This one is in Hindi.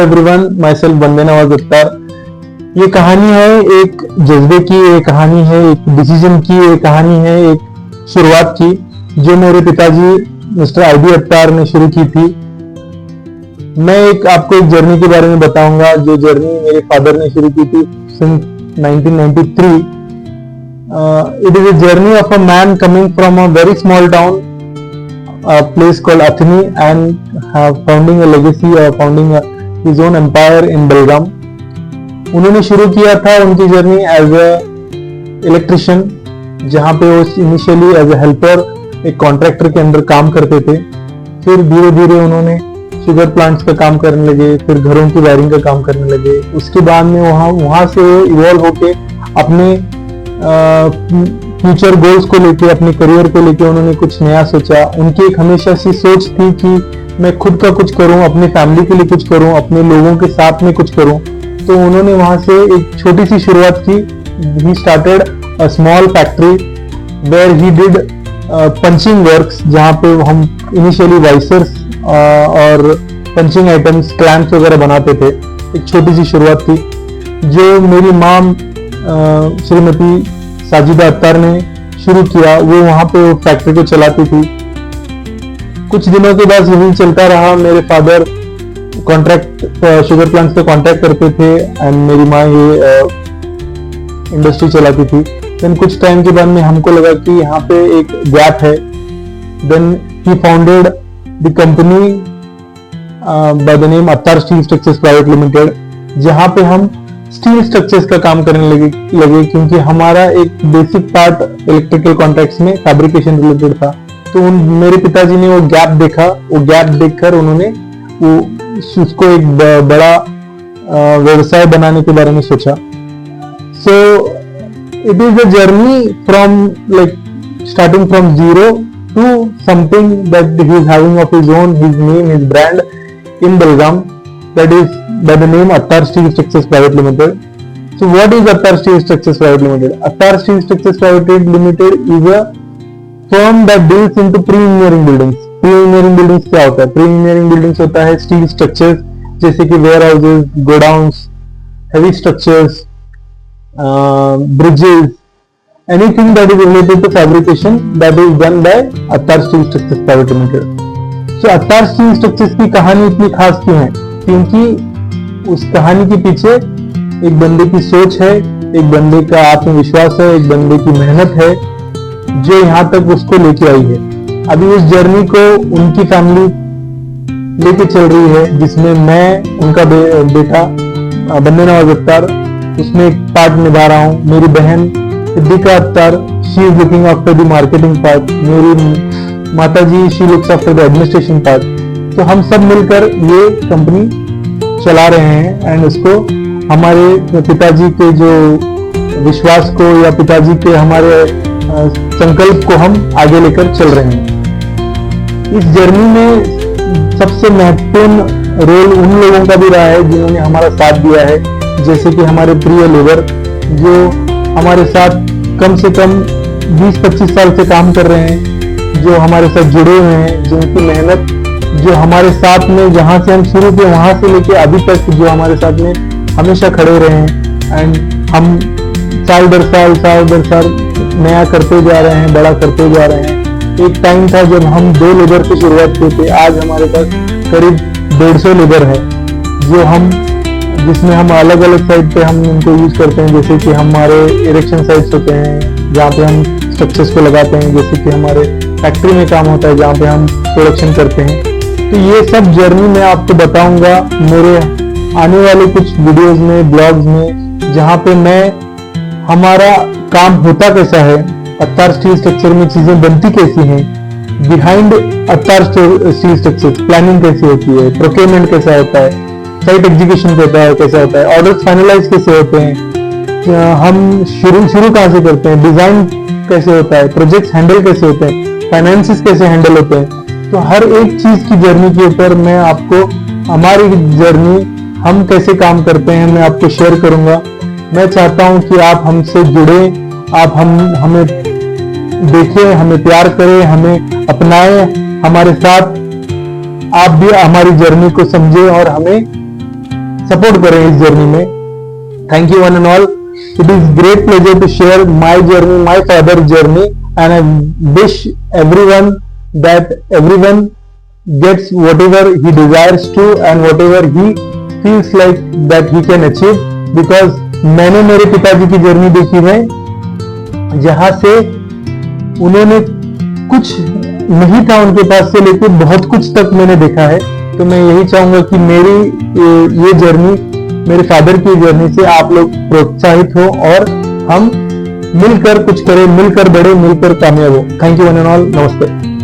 एवरीवन, माई सेल्फ बंदे नवाज अख्तर। ये कहानी है एक जज्बे की, ये कहानी है एक डिसीजन की, ये कहानी है एक शुरुआत की जो मेरे पिताजी मिस्टर आईडी अख्तर ने शुरू की थी। मैं आपको एक जर्नी के बारे में बताऊंगा जो जर्नी मेरे फादर ने शुरू की थी since 1993। It is a journey of a man coming from a very small town, a place called Athini, and founding a legacy or founding his own empire in Belgaum. उन्होंने शुरू किया था उनकी जर्नी एज ए इलेक्ट्रिशियन, जहाँ पे वो इनिशियली एज ए हेल्पर एक कॉन्ट्रैक्टर के अंदर काम करते थे। फिर धीरे धीरे उन्होंने शुगर प्लांट्स का काम करने लगे, फिर घरों की वायरिंग का काम करने लगे। उसके बाद में वहां से इवॉल्व होके अपने फ्यूचर गोल्स को लेके, अपने करियर को लेके उन्होंने कुछ नया सोचा। उनकी एक हमेशा सी सोच थी कि मैं खुद का कुछ करूं, अपने फैमिली के लिए कुछ करूं, अपने लोगों के साथ में कुछ करूं। तो उन्होंने वहां से एक छोटी सी शुरुआत की। He started a small factory where he did punching works, जहाँ पे हम इनिशियली वाइसर्स और पंचिंग आइटम्स, क्लैंप्स वगैरह बनाते थे। एक छोटी सी शुरुआत थी जो मेरी माम श्रीमती साजिदा अख्तर ने शुरू किया। वो वहां पे फैक्ट्री को चलाती थी। कुछ दिनों के बाद यही चलता रहा। मेरे फादर कॉन्ट्रैक्ट शुगर प्लांट्स पे कॉन्ट्रैक्ट करते थे एंड मेरी माँ ये इंडस्ट्री चलाती थी। देन कुछ टाइम के बाद में हमको लगा कि यहाँ पे एक गैप है। Then he founded the company by the name Attar steel structures private limited, जहाँ पे हम स्टील स्ट्रक्चर्स का काम करने लगे क्योंकि हमारा एक बेसिक पार्ट इलेक्ट्रिकल कॉन्ट्रैक्ट्स में फैब्रिकेशन रिलेटेड था। तो मेरे पिताजी ने वो गैप देखा। वो गैप देखकर उन्होंने उसको एक बड़ा व्यवसाय बनाने के बारे में सोचा। So it is a journey from like starting from zero to something that he is having of his own, his name, his brand in Belgaum, that is by the name Attar Steel Structures Private Limited. So what is Attar Steel Structures Private Limited? Attar Steel Structures Private Limited is a firm that deals into pre-engineering buildings. Pre-engineering buildings क्या होता है? Pre-engineering buildings होता है steel structures जैसे कि warehouses, godowns, heavy structures, bridges, anything that is related to fabrication that is done by Attar Steel Structures Private Limited. So Attar Steel Structures की कहानी इतनी खास क्यों है? क्योंकि उस कहानी के पीछे एक बंदे की सोच है, एक बंदे का आत्मविश्वास है, एक बंदे की मेहनत है जो यहाँ तक उसको लेके आई है। अभी उस जर्नी को उनकी फैमिली लेके चल रही है, जिसमें मैं उनका बेटा बंदे नवाज अख्तर उसमें एक पार्ट निभा रहा हूँ। मेरी बहन Siddiqa Akhtar, she is looking after the marketing part. मेरी माता जी, she looks after the administration part. तो हम सब मिलकर ये कंपनी चला रहे हैं एंड उसको हमारे पिताजी के जो विश्वास को या पिताजी के हमारे संकल्प को हम आगे लेकर चल रहे हैं। इस जर्नी में सबसे महत्वपूर्ण रोल उन लोगों का भी रहा है जिन्होंने हमारा साथ दिया है, जैसे कि हमारे प्रिय लेबर जो हमारे साथ कम से कम 20-25 साल से काम कर रहे हैं, जो हमारे साथ जुड़े हुए हैं, जिनकी मेहनत जो हमारे साथ में जहां से हम शुरू किए वहां से लेके अभी तक जो हमारे साथ में हमेशा खड़े रहे हैं। एंड हम साल दर साल नया करते जा रहे हैं, बड़ा करते जा रहे हैं। एक टाइम था जब हम 2 लेबर से शुरुआत किए थे, आज हमारे पास करीब 150 लेबर है जिसमें हम अलग अलग साइड पे हम उनको यूज करते हैं। जैसे कि हमारे इरेक्शन साइट्स होते हैं जहाँ पे हम स्ट्रक्चर्स को लगाते हैं, जैसे कि हमारे फैक्ट्री में काम होता है जहाँ पे हम प्रोडक्शन करते हैं। तो ये सब जर्नी मैं आपको बताऊंगा मेरे आने वाले कुछ वीडियोस में, ब्लॉग्स में, जहाँ पे मैं हमारा काम होता कैसा है, अत्तार स्टील स्ट्रक्चर में चीजें बनती कैसी हैं, behind Attar steel structures planning कैसी होती है, प्रोक्योरमेंट कैसा होता है, साइट एग्जीक्यूशन कैसा होता है, ऑर्डर्स फाइनलाइज कैसे होते हैं, हम शुरू कहाँ से करते हैं, डिजाइन कैसे होता है, प्रोजेक्ट्स हैंडल कैसे होते हैं, फाइनेंसेस कैसे हैंडल होते हैं। तो हर एक चीज की जर्नी के ऊपर मैं आपको हमारी जर्नी, हम कैसे काम करते हैं, मैं आपको शेयर करूंगा। मैं चाहता हूं कि आप हमसे जुड़े, आप हमें देखें, हमें प्यार करें, हमें अपनाएं, हमारे साथ आप भी हमारी जर्नी को समझें और हमें सपोर्ट करें इस जर्नी में। Thank you one and all. It is great pleasure to share my journey, my father journey, and I wish everyone that everyone gets whatever he desires to and whatever he feels like that he can achieve, because मैंने मेरे पिताजी की जर्नी देखी है जहां से उन्होंने कुछ नहीं था उनके पास से लेकर बहुत कुछ तक मैंने देखा है। तो मैं यही चाहूंगा कि मेरी ये जर्नी, मेरे फादर की जर्नी से आप लोग प्रोत्साहित हो और हम मिलकर कुछ करें, मिलकर बढ़े, मिलकर कामयाब हो। Thank you one and all. नमस्ते।